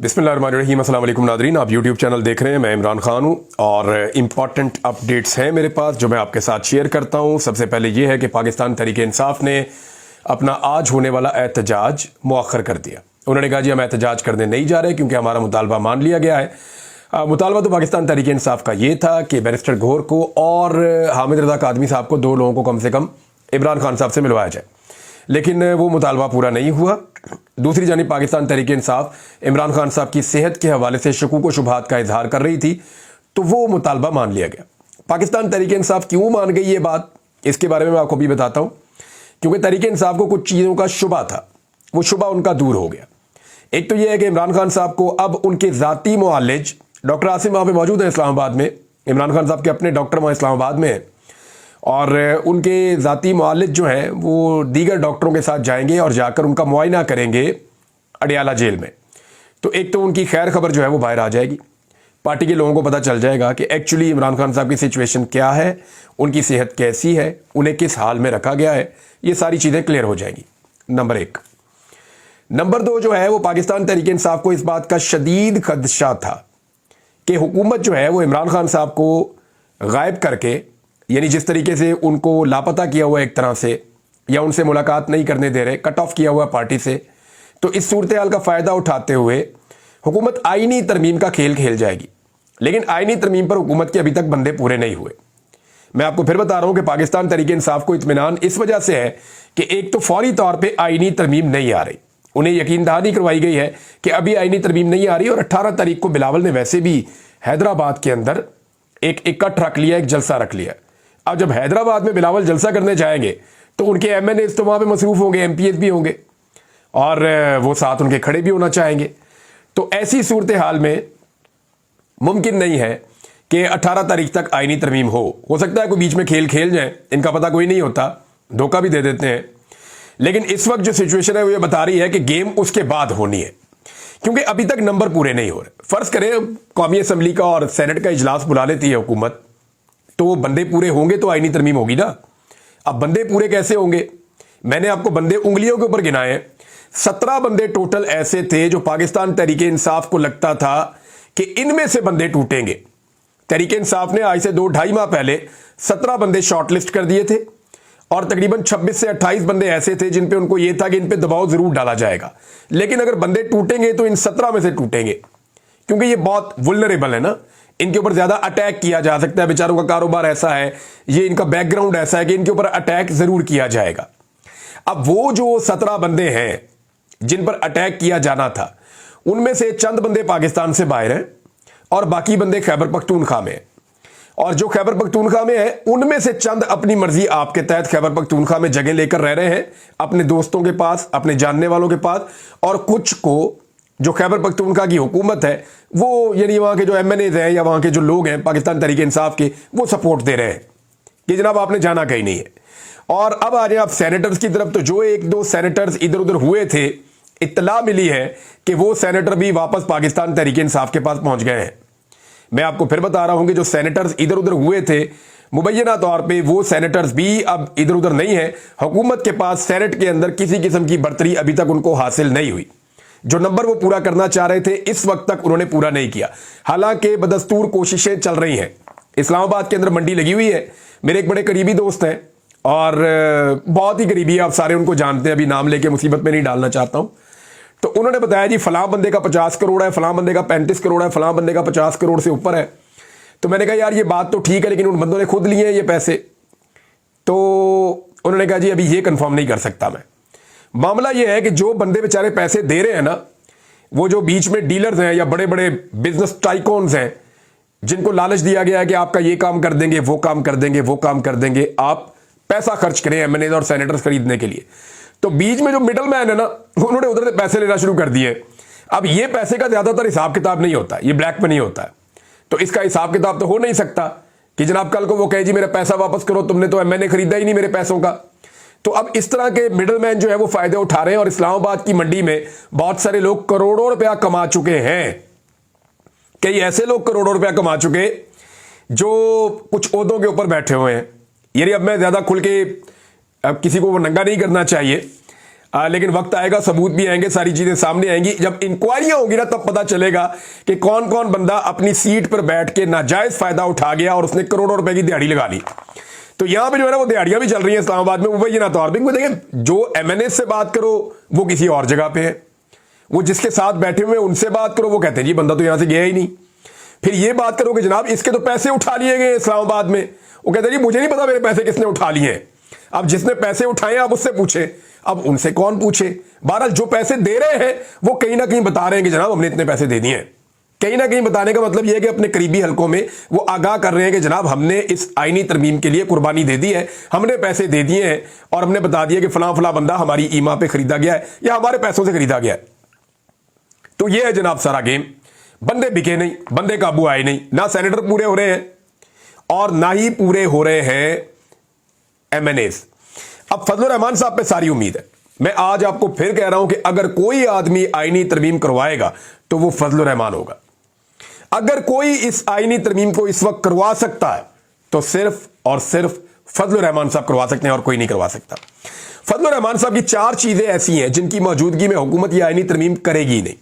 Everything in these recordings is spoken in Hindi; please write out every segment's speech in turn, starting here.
बिस्मिल्लाहिर्रहमानिर्रहीम। अस्सलाम वालेकुम नादरीन, आप यूट्यूब चैनल देख रहे हैं। मैं इमरान खान हूँ और इम्पॉर्टेंट अपडेट्स हैं मेरे पास जो मैं आपके साथ शेयर करता हूँ। सबसे पहले ये है कि पाकिस्तान तहरीक इंसाफ ने अपना आज होने वाला एहतजाज मुअख्खर कर दिया। उन्होंने कहा जी हम एहतजाज करने नहीं जा रहे क्योंकि हमारा मुतालबा मान लिया गया है। मुतालबा तो पाकिस्तान तहरीक इंसाफ का ये था कि बैरिस्टर गौहर को और हामिद रज़ा कादमी साहब को, दो लोगों को कम से कम इमरान खान साहब से मिलवाया जाए, लेकिन वो मुतालबा पूरा नहीं हुआ। दूसरी जानिब पाकिस्तान तहरीक इंसाफ इमरान खान साहब की सेहत के हवाले से शकूक व शुबहात का इजहार कर रही थी, तो वो मुतालबा मान लिया गया। पाकिस्तान तहरीक इंसाफ क्यों मान गई ये बात, इसके बारे में मैं आपको भी बताता हूँ। क्योंकि तहरीक इंसाफ को कुछ चीज़ों का शुबा था, वो शुबा उनका दूर हो गया। एक तो यह है कि इमरान खान साहब को अब उनके ज़ाती मुआलिज डॉक्टर आसिम वहाँ पे मौजूद हैं इस्लामाबाद में। इमरान खान साहब के अपने डॉक्टर वहाँ इस्लामाबाद में हैं और उनके ज़ाती मुआलिज जो हैं वो दीगर डॉक्टरों के साथ जाएंगे और जाकर उनका मुआयना करेंगे अडियाला जेल में। तो एक तो उनकी खैर खबर जो है वो बाहर आ जाएगी, पार्टी के लोगों को पता चल जाएगा कि एक्चुअली इमरान खान साहब की सिचुएशन क्या है, उनकी सेहत कैसी है, उन्हें किस हाल में रखा गया है, ये सारी चीज़ें क्लियर हो जाएंगी। नंबर एक। नंबर दो जो है वो पाकिस्तान तहरीक इंसाफ को इस बात का शदीद खदशा था कि हुकूमत जो है वो इमरान खान साहब को गायब करके, यानी जिस तरीके से उनको लापता किया हुआ एक तरह से, या उनसे मुलाकात नहीं करने दे रहे, कट ऑफ किया हुआ पार्टी से, तो इस सूरत हाल का फ़ायदा उठाते हुए हुकूमत आईनी तरमीम का खेल खेल जाएगी। लेकिन आईनी तरमीम पर हुकूमत के अभी तक बंदे पूरे नहीं हुए। मैं आपको फिर बता रहा हूं कि पाकिस्तान तहरीक इंसाफ को इत्मीनान इस वजह से है कि एक तो फौरी तौर पर आईनी तरमीम नहीं आ रही, उन्हें यकीन दहानी करवाई गई है कि अभी आईनी तरमीम नहीं आ रही। और 18 तारीख को बिलावल ने वैसे भी हैदराबाद के अंदर एक इकट्ठ रख लिया, एक जलसा रख लिया। अब जब हैदराबाद में बिलावल जलसा करने जाएंगे तो उनके एमएनए तो वहां पे मसरूफ होंगे, एमपीएस भी होंगे और वो साथ उनके खड़े भी होना चाहेंगे। तो ऐसी सूरत हाल में मुमकिन नहीं है कि 18 तारीख तक आईनी तरमीम हो सकता है कोई बीच में खेल खेल जाए, इनका पता कोई नहीं होता, धोखा भी दे देते हैं। लेकिन इस वक्त जो सिचुएशन है वो ये बता रही है कि गेम उसके बाद होनी है, क्योंकि अभी तक नंबर पूरे नहीं हो रहे। फर्ज करें कौमी असम्बली का और सेनेट का इजलास बुला लेती है हुकूमत, तो वो बंदे पूरे होंगे तो आईनी तरमीम होगी ना। अब बंदे पूरे कैसे होंगे? मैंने आपको बंदे उंगलियों के ऊपर गिनाए। 17 बंदे टोटल ऐसे थे जो पाकिस्तान तहरीक इंसाफ को लगता था कि इनमें से बंदे टूटेंगे। तहरीक इंसाफ ने आज से 2-2.5 माह पहले 17 बंदे शॉर्टलिस्ट कर दिए थे और तकरीबन 26 से 28 बंदे ऐसे थे जिन पे उनको यह था कि इन पे दबाव जरूर डाला जाएगा। लेकिन अगर बंदे टूटेंगे तो इन 17 में से टूटेंगे, क्योंकि ये बहुत वुल्नरेबल है ना, इनके ऊपर ज्यादा अटैक किया जा सकता है। बेचारों का कारोबार ऐसा है, ये इनका बैकग्राउंड ऐसा है कि इनके ऊपर अटैक जरूर किया जाएगा। अब वो जो 17 बंदे हैं जिन पर अटैक किया जाना था, उनमें से चंद बंदे पाकिस्तान से बाहर हैं और बाकी बंदे खैबर पख्तूनख्वा में हैं। और जो खैबर पख्तूनख्वा में है उनमें से चंद अपनी मर्जी आपके तहत खैबर पख्तूनख्वा में जगह लेकर रह रहे हैं अपने दोस्तों के पास, अपने जानने वालों के पास, और कुछ को जो खैबर पख्तूनख्वा की हुकूमत है वो, यानी वहां के जो एमएनएज हैं या वहां के जो लोग हैं पाकिस्तान तहरीक इंसाफ के, वो सपोर्ट दे रहे हैं कि जनाब आपने जाना कहीं नहीं है। और अब आ जाए आप सेनेटर्स की तरफ, तो जो 1-2 सेनेटर्स इधर उधर हुए थे, इत्तला मिली है कि वो सेनेटर भी वापस पाकिस्तान तहरीक इंसाफ के पास पहुंच गए हैं। मैं आपको फिर बता रहा हूं कि जो सेनेटर्स इधर उधर हुए थे, मुबैना तौर पे वो सेनेटर्स भी अब इधर उधर नहीं है। हुकूमत के पास सेनेट के अंदर किसी किस्म की बढ़तरी अभी तक उनको हासिल नहीं हुई। जो नंबर वो पूरा करना चाह रहे थे इस वक्त तक उन्होंने पूरा नहीं किया। हालांकि बदस्तूर कोशिशें चल रही हैं। इस्लामाबाद के अंदर मंडी लगी हुई है, मेरे एक बड़े करीबी दोस्त हैं और बहुत ही करीबी है, आप सारे उनको जानते हैं, अभी नाम लेके मुसीबत में नहीं डालना चाहता हूं। तो उन्होंने बताया जी फलां बंदे का 50 करोड़ है, फलां बंदे का 35 करोड़ है, फलां बंदे का 50 करोड़ से ऊपर है। तो मैंने कहा यार ये बात तो ठीक है, लेकिन उन बंदों ने खुद लिए हैं ये पैसे। तो उन्होंने कहा जी अभी ये कंफर्म नहीं कर सकता मैं। मामला ये है कि जो बंदे बेचारे पैसे दे रहे हैं ना, वो जो बीच में डीलर्स हैं या बड़े बड़े बिजनेस टाइकॉन्स हैं, जिनको लालच दिया गया है कि आपका ये काम कर देंगे, वो काम कर देंगे, वो काम कर देंगे, आप पैसा खर्च करें एमएनए और सेनेटर्स खरीदने के लिए। तो बीच में जो मिडल मैन है ना, उन्होंने उधर से पैसे लेना शुरू कर दिए। अब ये पैसे का ज्यादातर हिसाब किताब नहीं होता, ये ब्लैक में नहीं होता है, तो इसका हिसाब किताब तो हो नहीं सकता कि जनाब कल को वो कहे जी मेरा पैसा वापस करो, तुमने तो एमएनए खरीदा ही नहीं मेरे पैसों का। तो अब इस तरह के मिडल मैन जो है वो फायदे उठा रहे हैं और इस्लामाबाद की मंडी में बहुत सारे लोग करोड़ों रुपया कमा चुके हैं। कई ऐसे लोग करोड़ों रुपया कमा चुके जो कुछ ओहदों के ऊपर बैठे हुए हैं। यानी अब मैं ज्यादा खुल के, अब किसी को वो नंगा नहीं करना चाहिए। लेकिन वक्त आएगा, सबूत भी आएंगे, सारी चीजें सामने आएंगी। जब इंक्वायरियां होगी ना तब पता चलेगा कि कौन कौन बंदा अपनी सीट पर बैठ के नाजायज फायदा उठा गया और उसने करोड़ों रुपए की दिहाड़ी लगा ली। तो यहां पे जो है ना वो दिहाड़ियां भी चल रही हैं इस्लामाबाद में, मुंबई ना तो आर्बिंग में। देखिए, जो एमएनए से बात करो वो किसी और जगह पे है, वो जिसके साथ बैठे हुए उनसे बात करो वो कहते हैं जी बंदा तो यहां से गया ही नहीं। फिर ये बात करो कि जनाब इसके तो पैसे उठा लिए गए इस्लामाबाद में, वो कहते हैं जी मुझे नहीं पता मेरे पैसे किसने उठा लिए हैं। अब जिसने पैसे उठाए आप उससे पूछे, अब उनसे कौन पूछे। बहरहाल जो पैसे दे रहे हैं वो कहीं ना कहीं बता रहे हैं कि जनाब हमने इतने पैसे दे दिए हैं। कहीं ना कहीं बताने का मतलब यह है कि अपने करीबी हलकों में वो आगाह कर रहे हैं कि जनाब हमने इस आईनी तरमीम के लिए कुर्बानी दे दी है, हमने पैसे दे दिए हैं और हमने बता दिया कि फलां फलां बंदा हमारी ईमा पे खरीदा गया है या हमारे पैसों से खरीदा गया है। तो यह है जनाब सारा गेम। बंदे बिके नहीं, बंदे काबू आए नहीं, ना सेनेटर पूरे हो रहे हैं और ना ही पूरे हो रहे हैं एमएनएस। अब फजलुर रहमान साहब पे सारी उम्मीद है। मैं आज आपको फिर कह रहा हूं कि अगर कोई आदमी आईनी तरमीम करवाएगा तो वो फजलुर रहमान होगा। अगर कोई इस आईनी तरमीम को इस वक्त करवा सकता है तो सिर्फ और सिर्फ फजलुर रहमान साहब करवा सकते हैं और कोई नहीं करवा सकता। फजलुर रहमान साहब की 4 चीजें ऐसी हैं जिनकी मौजूदगी में हुकूमत ये आईनी तरमीम करेगी ही नहीं।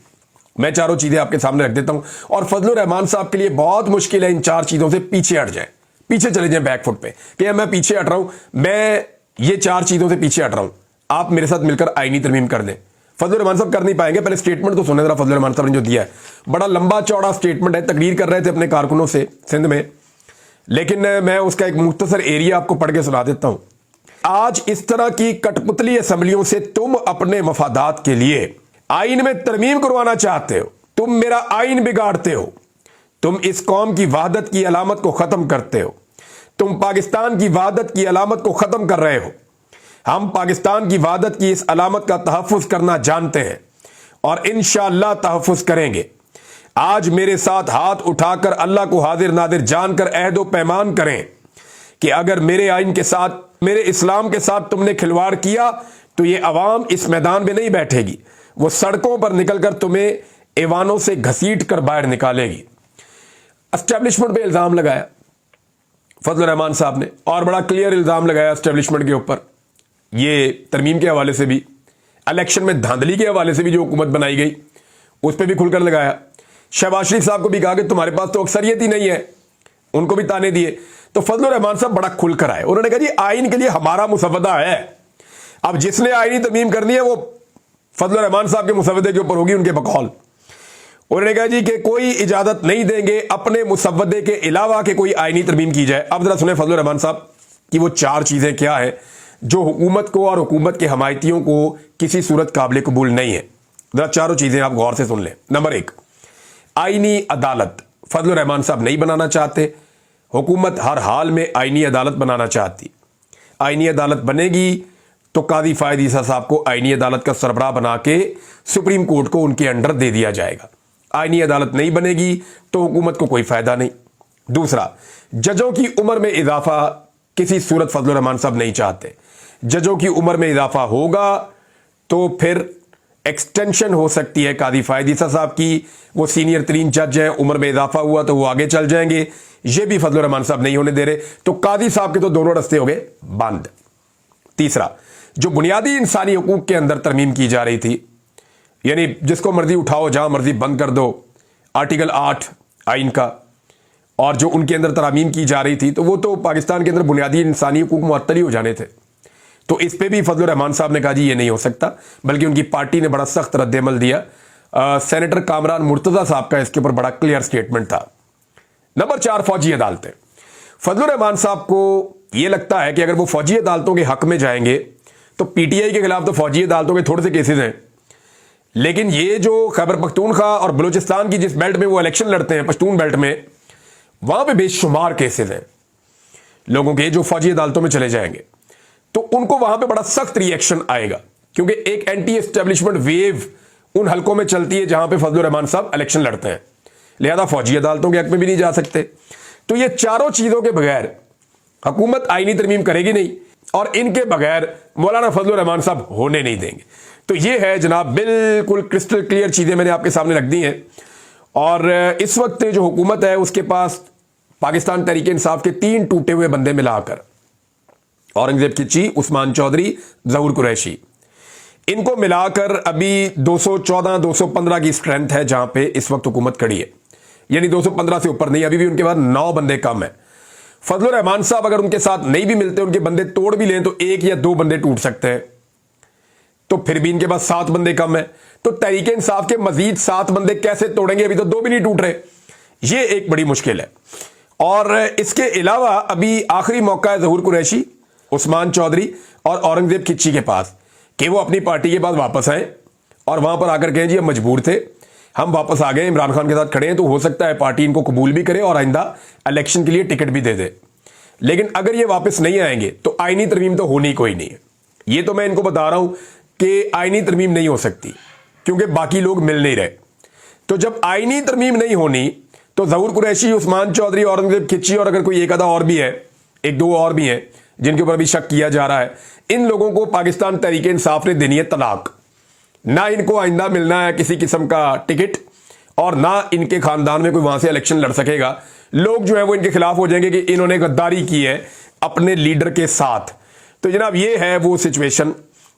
मैं चारों चीजें आपके सामने रख देता हूं और फजलुर रहमान साहब के लिए बहुत मुश्किल है इन 4 चीजों से पीछे हट जाए, पीछे चले जाए बैकफुट पे कि मैं पीछे हट रहा हूं, मैं ये 4 चीजों से पीछे हट रहा हूं, आप मेरे साथ मिलकर आईनी तरमीम कर दें। फजलुर रहमान साहब कर नहीं पाएंगे। पहले स्टेटमेंट तो सुने जरा फजलुर रहमान साहब ने जो दिया है, बड़ा लंबा चौड़ा स्टेटमेंट है, तकरीर कर रहे थे अपने कारकुनों से सिंध में, लेकिन मैं उसका एक मुख्तसर एरिया आपको पढ़ के सुना देता हूं। आज इस तरह की कठपुतली असम्बलियों से तुम अपने मफादात के लिए आईन में तरमीम करवाना चाहते हो, तुम मेरा आईन बिगाड़ते हो, तुम इस कौम की वहदत की अलामत को खत्म करते हो, तुम पाकिस्तान की वहदत की अलामत को खत्म कर रहे हो। हम पाकिस्तान की वहदत की इस अलामत का तहफ़्फ़ुज़ करना जानते हैं और इंशाअल्लाह तहफ़्फ़ुज़ करेंगे। आज मेरे साथ हाथ उठाकर अल्लाह को हाजिर नादिर जानकर अहद व पैमान करें कि अगर मेरे आइन के साथ, मेरे इस्लाम के साथ तुमने खिलवाड़ किया तो ये अवाम इस मैदान में नहीं बैठेगी, वो सड़कों पर निकलकर तुम्हें ऐवानों से घसीट कर बाहर निकालेगी। एस्टेब्लिशमेंट पे इल्ज़ाम लगाया फजलुर रहमान साहब ने और बड़ा क्लियर इल्ज़ाम लगाया एस्टेब्लिशमेंट के ऊपर। ये तरमीम के हवाले से भी, इलेक्शन में धांधली के हवाले से भी जो हुकूमत बनाई गई उस पर भी खुलकर लगाया। शहबाज शरीफ साहब को भी कहा कि तुम्हारे पास तो अक्सरियत ही नहीं है, उनको भी ताने दिए। तो फजलुर रहमान साहब बड़ा खुलकर आए, उन्होंने कहा जी आइन के लिए हमारा मुसवदा है। अब जिसने आइनी तरमीम करनी है वो फजलुर रहमान साहब के मुसवदे के ऊपर होगी, उनके बकौल। उन्होंने कहा जी कि कोई इजाजत नहीं देंगे अपने मुसवदे के अलावा कि कोई आईनी तरमीम की जाए। अब जरा सुने फजलुर रहमान साहब की वो 4 चीजें क्या है जो हुकूमत को और हुकूमत के हमायतियों को किसी सूरत काबिल कबूल नहीं है। जरा चारों चीजें आप गौर से सुन लें। नंबर 1, आईनी अदालत फजलुर रहमान साहब नहीं बनाना चाहते, हुकूमत हर हाल में आईनी अदालत बनाना चाहती। आईनी अदालत बनेगी तो काजी फायद ईसा साहब को आईनी अदालत का सरबराह बना के सुप्रीम कोर्ट को उनके अंडर दे दिया जाएगा। आईनी अदालत नहीं बनेगी तो हुकूमत को कोई फायदा नहीं। दूसरा, जजों की उम्र में इजाफा किसी सूरत फजलुर रहमान साहब नहीं चाहते। जजों की उम्र में इजाफा होगा तो फिर एक्सटेंशन हो सकती है काजी फायद ईसा साहब की, वो सीनियर तरीन जज हैं, उम्र में इजाफा हुआ तो वो आगे चल जाएंगे। ये भी फजलुर रहमान साहब नहीं होने दे रहे, तो काजी साहब के तो दोनों रास्ते हो गए बंद। तीसरा, जो बुनियादी इंसानी हकूक के अंदर तरमीम की जा रही थी, यानी जिसको मर्जी उठाओ जहां मर्जी बंद कर दो, आर्टिकल 8 आइन का, और जो उनके अंदर तरामीम की जा रही थी तो वो तो पाकिस्तान के अंदर बुनियादी इंसानी हकूक मुअत्तल ही हो जाने थे। तो इस पे भी फजलुर रहमान साहब ने कहा जी ये नहीं हो सकता, बल्कि उनकी पार्टी ने बड़ा सख्त रद्द-ए-अमल दिया। सेनेटर कामरान मुर्तज़ा साहब का इसके ऊपर बड़ा क्लियर स्टेटमेंट था। नंबर 4, फौजी अदालतें। फजलुर रहमान साहब को यह लगता है कि अगर वो फौजी अदालतों के हक में जाएंगे तो पीटीआई के खिलाफ तो फौजी अदालतों के थोड़े से केसेस हैं, लेकिन ये जो खैबर पख्तूनख्वा और बलूचिस्तान की जिस बेल्ट में वो इलेक्शन लड़ते हैं, पश्तून बेल्ट में, वहां पे बेशुमार केसेस हैं लोगों के जो फौजी अदालतों में चले जाएंगे, तो उनको वहां पे बड़ा सख्त रिएक्शन आएगा, क्योंकि एक एंटी एस्टेब्लिशमेंट वेव उन हलकों में चलती है जहां पे फजलुर रहमान साहब इलेक्शन लड़ते हैं। लिहाजा फौजी अदालतों के हक में भी नहीं जा सकते। तो ये चारों चीजों के बगैर हुकूमत आईनी तरमीम करेगी नहीं और इनके बगैर मौलाना फजलुर रहमान साहब होने नहीं देंगे। तो ये है जनाब, बिल्कुल क्रिस्टल क्लियर चीजें मैंने आपके सामने रख दी हैं। और इस वक्त जो हुकूमत है उसके पास पाकिस्तान तहरीक इंसाफ के 3 टूटे हुए बंदे मिलाकर, औरंगजेब की ची, उस्मान चौधरी, जहूर कुरैशी, इनको मिलाकर अभी 214 215 की स्ट्रेंथ है जहां पे इस वक्त हुकूमत खड़ी है, यानी 215 से ऊपर नहीं, अभी भी उनके पास 9 बंदे कम है। फजलुर रहमान साहब अगर उनके साथ नहीं भी मिलते, उनके बंदे तोड़ भी लें तो 1 या 2 बंदे टूट सकते हैं, तो फिर भी इनके पास 7 बंदे कम है। तो तहरीक इंसाफ के मजीद 7 बंदे कैसे तोड़ेंगे, अभी तो 2 भी नहीं टूट रहे, ये एक बड़ी मुश्किल है। और इसके अलावा अभी आखिरी मौका है ज़हूर कुरैशी, उस्मान चौधरी और औरंगजेब खिच्ची के पास कि वो अपनी पार्टी के पास वापस आए और वहां पर आकर कहें जी हम मजबूर थे, हम वापस आ गए, इमरान खान के साथ खड़े हैं, तो हो सकता है पार्टी इनको कबूल भी करे और आइंदा इलेक्शन के लिए टिकट भी दे दे। लेकिन अगर ये वापस नहीं आएंगे तो आईनी तरमीम तो होनी कोई नहीं है। ये तो मैं इनको बता रहा हूं कि आईनी तरमीम नहीं हो सकती क्योंकि बाकी लोग मिल नहीं रहे। तो जब आईनी तरमीम नहीं होनी तो ज़हूर कुरैशी, उस्मान चौधरी, औरंगजेब खिच्ची और अगर कोई एक आधा और भी है, 1-2 और भी हैं जिनके ऊपर भी शक किया जा रहा है, इन लोगों को पाकिस्तान तहरीक इंसाफ ने देनी है तलाक। ना इनको आइंदा मिलना है किसी किस्म का टिकट और ना इनके खानदान में कोई वहां से इलेक्शन लड़ सकेगा। लोग जो है वो इनके खिलाफ हो जाएंगे कि इन्होंने गद्दारी की है अपने लीडर के साथ। तो जनाब ये है वो सिचुएशन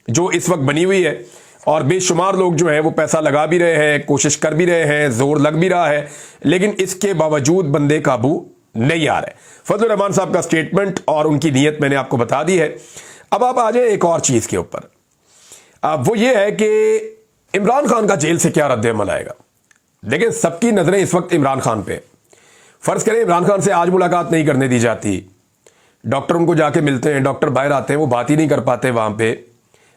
जो इस वक्त बनी हुई है और बेशुमार लोग जो है वो पैसा लगा भी रहे हैं, कोशिश कर भी रहे हैं, जोर लग भी रहा है, लेकिन इसके बावजूद बंदे काबू नहीं आ रहे। फजलुर रहमान साहब का स्टेटमेंट और उनकी नीयत मैंने आपको बता दी है। अब आप आ जाए एक और चीज के ऊपर, वो ये है कि इमरान खान का जेल से क्या रद्द-ए-अमल आएगा। लेकिन सबकी नजरें इस वक्त इमरान खान पे। फर्ज करें इमरान खान से आज मुलाकात नहीं करने दी जाती, डॉक्टर उनको जाके मिलते हैं, डॉक्टर बाहर आते हैं, वो बात ही नहीं कर पाते वहां पे।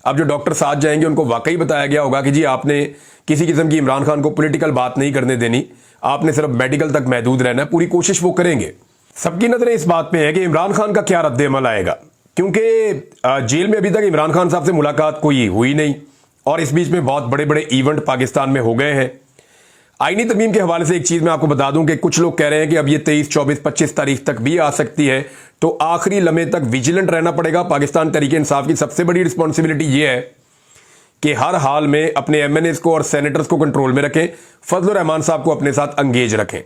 अब जो डॉक्टर साथ जाएंगे उनको वाकई बताया गया होगा कि जी आपने किसी किस्म की इमरान खान को पॉलिटिकल बात नहीं करने देनी, आपने सिर्फ मेडिकल तक महदूद रहना है, पूरी कोशिश वो करेंगे। सबकी नजरें इस बात पे है कि इमरान खान का क्या रद्द-ए-अमल आएगा, क्योंकि जेल में अभी तक इमरान खान साहब से मुलाकात कोई हुई नहीं और इस बीच में बहुत बड़े बड़े इवेंट पाकिस्तान में हो गए हैं। आईनी तरमीम के हवाले से एक चीज मैं आपको बता दूं कि कुछ लोग कह रहे हैं कि अब ये 23, 24, 25 तारीख तक भी आ सकती है, तो आखिरी लम्हे तक विजिलेंट रहना पड़ेगा। पाकिस्तान तहरीक इंसाफ की सबसे बड़ी रिस्पॉन्सिबिलिटी ये है कि हर हाल में अपने एमएनएस को और सेनेटर्स को कंट्रोल में रखें, फजलुर रहमान साहब को अपने साथ अंगेज रखें।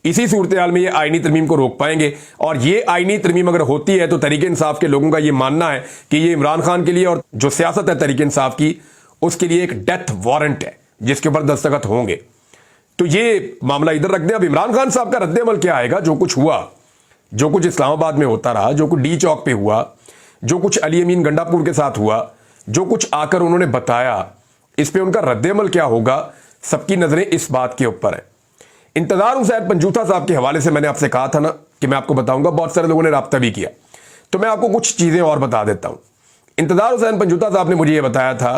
इसी सूरत हाल में ये आईनी तरमीम को रोक पाएंगे और ये आईनी तरमीम अगर होती है तो तहरीक इंसाफ के लोगों का ये मानना है कि ये इमरान खान के लिए और जो सियासत है तहरीक इंसाफ की उसके लिए एक डेथ वारंट है जिसके ऊपर दस्तखत होंगे। तो ये मामला इधर रख दें। अब इमरान खान साहब का रद्द-ए-अमल क्या आएगा, जो कुछ हुआ, जो कुछ इस्लामाबाद में होता रहा, जो कुछ डी चौक पे हुआ, जो कुछ अली अमीन गंडापुर के साथ हुआ, जो कुछ आकर उन्होंने बताया, इस पे उनका रद्द-ए-अमल क्या होगा, सबकी नजरें इस बात के ऊपर है। इंतजार हुसैन पंजूथा साहब के हवाले से मैंने आपसे कहा था ना कि मैं आपको बताऊंगा, बहुत सारे लोगों ने राब्ता भी किया, तो मैं आपको कुछ चीजें और बता देता हूं। इंतजार हुसैन पंजूथा साहब ने मुझे यह बताया था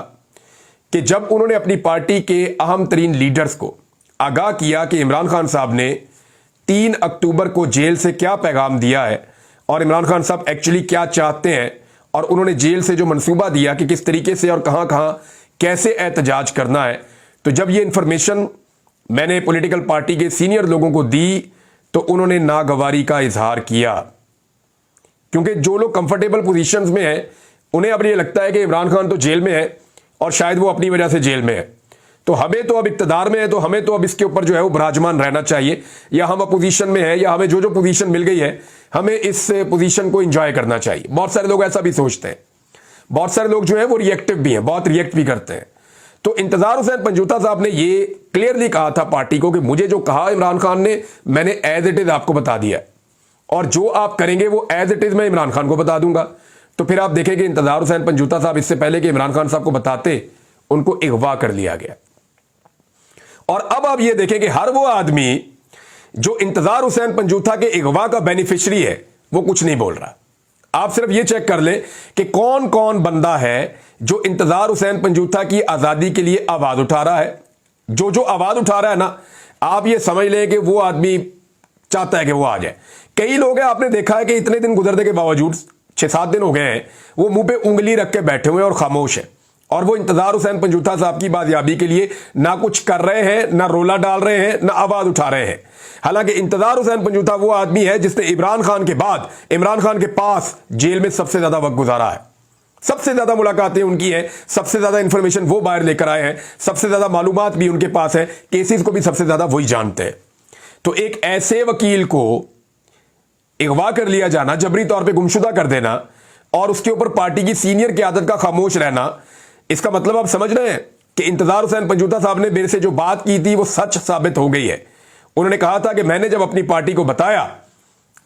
कि जब उन्होंने अपनी पार्टी के अहम तरीन लीडर्स को आगाह किया कि इमरान खान साहब ने 3 अक्टूबर को जेल से क्या पैगाम दिया है और इमरान खान साहब एक्चुअली क्या चाहते हैं, और उन्होंने जेल से जो मंसूबा दिया कि किस तरीके से और कहां कहां कैसे एहतजाज करना है, तो जब ये इंफॉर्मेशन मैंने पॉलिटिकल पार्टी के सीनियर लोगों को दी तो उन्होंने नागवारी का इजहार किया, क्योंकि जो लोग कंफर्टेबल पोजीशंस में हैं उन्हें अब ये लगता है कि इमरान खान तो जेल में है और शायद वो अपनी वजह से जेल में है, तो हमें तो अब इक्तदार में है, तो हमें तो अब इसके ऊपर जो है वो विराजमान रहना चाहिए, या हम अपोजिशन में है या हमें जो जो पोजीशन मिल गई है हमें इस पोजीशन को एंजॉय करना चाहिए। बहुत सारे लोग ऐसा भी सोचते हैं, बहुत सारे लोग जो है वो रिएक्टिव भी हैं, बहुत रिएक्ट भी करते हैं। तो इंतजार हुसैन पंजूथा साहब ने ये क्लियरली कहा था पार्टी को कि मुझे जो कहा इमरान खान ने, मैंने एज इट इज आपको बता दिया और जो आप करेंगे वो एज इट इज मैं इमरान खान को बता दूंगा। तो फिर आप देखेंगे इंतजार हुसैन पंजूथा साहब इससे पहले कि इमरान खान साहब को बताते, उनको अगवा कर लिया गया। और अब आप ये देखें कि हर वो आदमी जो इंतजार हुसैन पंजूथा के अगवा का बेनिफिशियरी है वो कुछ नहीं बोल रहा। आप सिर्फ ये चेक कर लें कि कौन कौन बंदा है जो इंतजार हुसैन पंजूथा की आजादी के लिए आवाज उठा रहा है। जो जो आवाज उठा रहा है ना, आप ये समझ लें कि वो आदमी चाहता है कि वो आ जाए। कई लोग हैं, आपने देखा है कि इतने दिन गुजरने के बावजूद, 6-7 दिन हो गए हैं, वो मुंह पे उंगली रख के बैठे हुए हैं और खामोश है, और वो इंतजार हुसैन पंजूथा साहब की बाजियाबी के लिए ना कुछ कर रहे हैं, ना रोला डाल रहे हैं, ना आवाज उठा रहे हैं। हालांकि इंतजार हुसैन पंजूथा वो आदमी है जिसने इमरान खान के बाद इमरान खान के पास जेल में सबसे ज्यादा वक्त गुजारा है, सबसे ज्यादा मुलाकातें उनकी हैं, सबसे ज्यादा इंफॉर्मेशन वो बाहर लेकर आए हैं, सबसे ज्यादा मालूमात भी उनके पास है, केसेस को भी सबसे ज्यादा वही जानते हैं। तो एक ऐसे वकील को अगवा कर लिया जाना, जबरी तौर पे गुमशुदा कर देना और उसके ऊपर पार्टी की सीनियर क़यादत का खामोश रहना, इसका मतलब आप समझ रहे हैं कि इंतजार हुसैन पंजूता साहब ने मेरे से जो बात की थी वो सच साबित हो गई है। उन्होंने कहा था कि मैंने जब अपनी पार्टी को बताया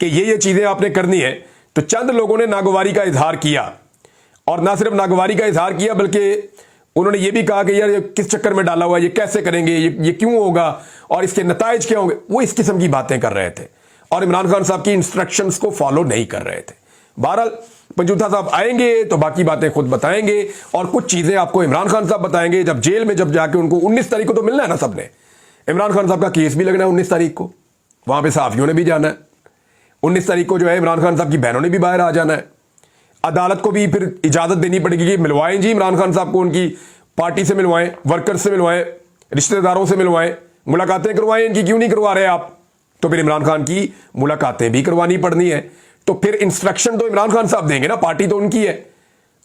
कि ये चीजें आपने करनी है, तो चंद लोगों ने नागवारी का इजहार किया, और ना सिर्फ नागवारी का इजहार किया बल्कि उन्होंने ये भी कहा कि यार ये किस चक्कर में डाला हुआ है, ये कैसे करेंगे, ये क्यों होगा और इसके नताइज क्या होंगे। वो इस किस्म की बातें कर रहे थे और इमरान खान साहब की इंस्ट्रक्शंस को फॉलो नहीं कर रहे थे। बहरहाल पंजूता साहब आएंगे तो बाकी बातें खुद बताएंगे, और कुछ चीजें आपको इमरान खान साहब बताएंगे जब जेल में जब जाके उनको 19 तारीख को तो मिलना है ना सबने। इमरान खान साहब का केस भी लगना है 19 तारीख को, वहां पे सहाफियों ने भी जाना है। 19 तारीख को जो है इमरान खान साहब की बहनों ने भी बाहर आ जाना है। अदालत को भी फिर इजाजत देनी पड़ेगी कि मिलवाएं जी इमरान खान साहब को, उनकी पार्टी से मिलवाएं, वर्कर्स से मिलवाएं, रिश्तेदारों से मिलवाएं, मुलाकातें करवाएं। इनकी क्यों नहीं करवा रहे आप? तो फिर इमरान खान की मुलाकातें भी करवानी पड़नी है। तो फिर इंस्ट्रक्शन तो इमरान खान साहब देंगे ना, पार्टी तो उनकी है,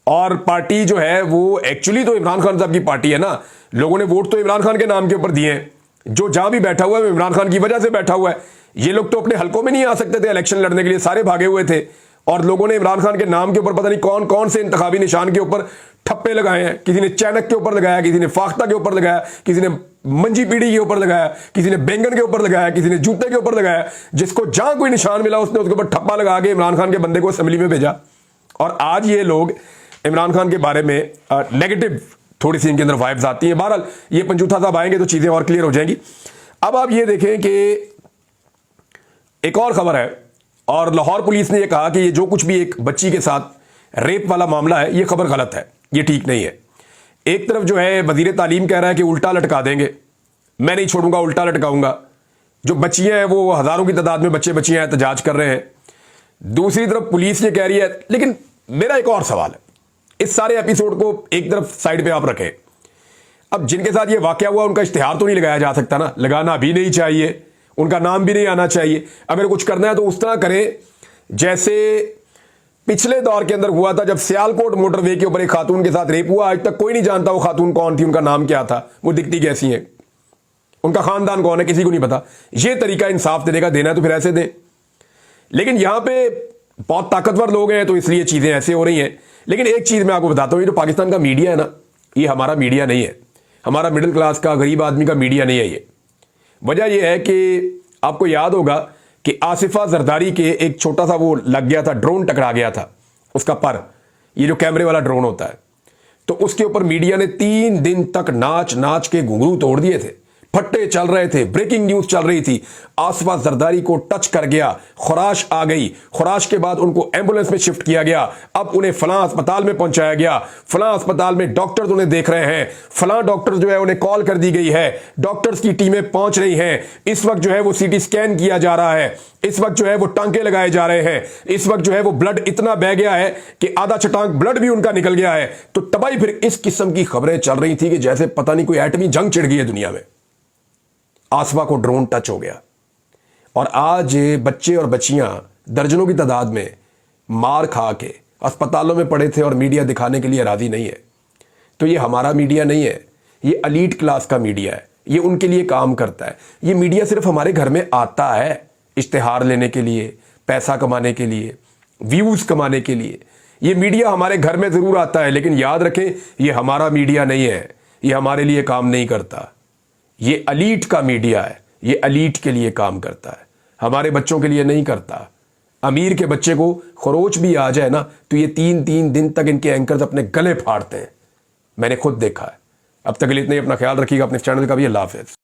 और पार्टी जो है वो एक्चुअली तो इमरान खान साहब की पार्टी है ना। लोगों ने वोट तो इमरान खान के नाम के ऊपर दिए हैं। जो जहां भी बैठा हुआ है इमरान खान की वजह से बैठा हुआ है। ये लोग तो अपने हलकों में नहीं आ सकते थे इलेक्शन लड़ने के लिए, सारे भागे हुए थे, और लोगों ने इमरान खान के नाम के ऊपर पता नहीं कौन कौन से इंतखाबी निशान के ऊपर ठप्पे लगाए हैं। किसी ने चैनक के ऊपर लगाया, किसी ने फाख्ता के ऊपर लगाया, किसी ने मंजी पीढ़ी के ऊपर लगाया, किसी ने बैंगन के ऊपर लगाया, किसी ने जूते के ऊपर लगाया। जिसको जहां कोई निशान मिला उसने उसके ऊपर ठप्पा लगा के इमरान खान के बंदे को असेंबली में भेजा। और आज ये लोग इमरान खान के बारे में नेगेटिव थोड़ी सी इनके अंदर वाइब्स आती हैं। बहरहाल ये पंजूता साहब आएंगे तो चीजें और क्लियर हो जाएंगी। अब आप ये देखें कि एक और खबर है, और लाहौर पुलिस ने यह कहा कि ये जो कुछ भी एक बच्ची के साथ रेप वाला मामला है, ये खबर गलत है, ये ठीक नहीं है। एक तरफ जो है वजीर तालीम कह रहा है कि उल्टा लटका देंगे, मैं नहीं छोड़ूंगा, उल्टा लटकाऊंगा। जो बच्चियां हैं वो हजारों की तादाद में बच्चे बच्चियां एहतजाज कर रहे हैं। दूसरी तरफ पुलिस ये कह रही है। लेकिन मेरा एक और सवाल है, इस सारे एपिसोड को एक तरफ साइड पे आप रखें। अब जिनके साथ ये वाकया हुआ उनका इश्तिहार तो नहीं लगाया जा सकता ना, लगाना भी नहीं चाहिए, उनका नाम भी नहीं आना चाहिए। अगर कुछ करना है तो उस तरह करें जैसे पिछले दौर के अंदर हुआ था, जब सियालकोट मोटरवे के ऊपर एक खातून के साथ रेप हुआ। आज तक कोई नहीं जानता वो खातून कौन थी, उनका नाम क्या था, वो दिखती कैसी है, उनका खानदान कौन है, किसी को नहीं पता। ये तरीका इंसाफ देने का देना है तो फिर ऐसे दें। लेकिन यहां पे बहुत ताकतवर लोग हैं तो इसलिए चीजें ऐसे हो रही हैं। लेकिन एक चीज मैं आपको बताता हूं, ये जो पाकिस्तान का मीडिया है ना, ये हमारा मीडिया नहीं है, हमारा मिडिल क्लास का गरीब आदमी का मीडिया नहीं है ये। वजह यह है कि आपको याद होगा कि आसिफा जरदारी के एक छोटा सा वो लग गया था, ड्रोन टकरा गया था उसका पर, ये जो कैमरे वाला ड्रोन होता है, तो उसके ऊपर मीडिया ने 3 दिन तक नाच नाच के घुंघरू तोड़ दिए थे, फट्टे चल रहे थे, ब्रेकिंग न्यूज चल रही थी। आसिफा जरदारी को टच कर गया, खुराश आ गई, खुराश के बाद उनको एम्बुलेंस में शिफ्ट किया गया, अब उन्हें फलां अस्पताल में पहुंचाया गया, फलां अस्पताल में डॉक्टर्स उन्हें देख रहे हैं, फलां डॉक्टर जो है उन्हें कॉल कर दी गई है, डॉक्टर्स की टीमें पहुंच रही हैं, इस वक्त जो है वो सीटी स्कैन किया जा रहा है, इस वक्त जो है वो टांके लगाए जा रहे हैं, इस वक्त जो है वो ब्लड इतना बह गया है कि आधा छटांक ब्लड भी उनका निकल गया है। तो तबाही फिर इस किस्म की खबरें चल रही थी कि जैसे पता नहीं कोई एटमी जंग छिड़ गई है दुनिया में। आसफा को ड्रोन टच हो गया, और आज बच्चे और बच्चियां दर्जनों की तादाद में मार खा के अस्पतालों में पड़े थे और मीडिया दिखाने के लिए राजी नहीं है। तो ये हमारा मीडिया नहीं है, ये एलीट क्लास का मीडिया है, ये उनके लिए काम करता है। ये मीडिया सिर्फ हमारे घर में आता है इश्तिहार लेने के लिए, पैसा कमाने के लिए, व्यूज कमाने के लिए। ये मीडिया हमारे घर में जरूर आता है, लेकिन याद रखें ये हमारा मीडिया नहीं है, ये हमारे लिए काम नहीं करता। ये एलीट का मीडिया है, ये एलीट के लिए काम करता है, हमारे बच्चों के लिए नहीं करता। अमीर के बच्चे को खरोच भी आ जाए ना तो ये 3-3 दिन तक इनके एंकर्स अपने गले फाड़ते हैं, मैंने खुद देखा है। अब तक के लिए इतना ही, अपना ख्याल रखिएगा, अपने चैनल का भी। अल्लाह हाफिज़।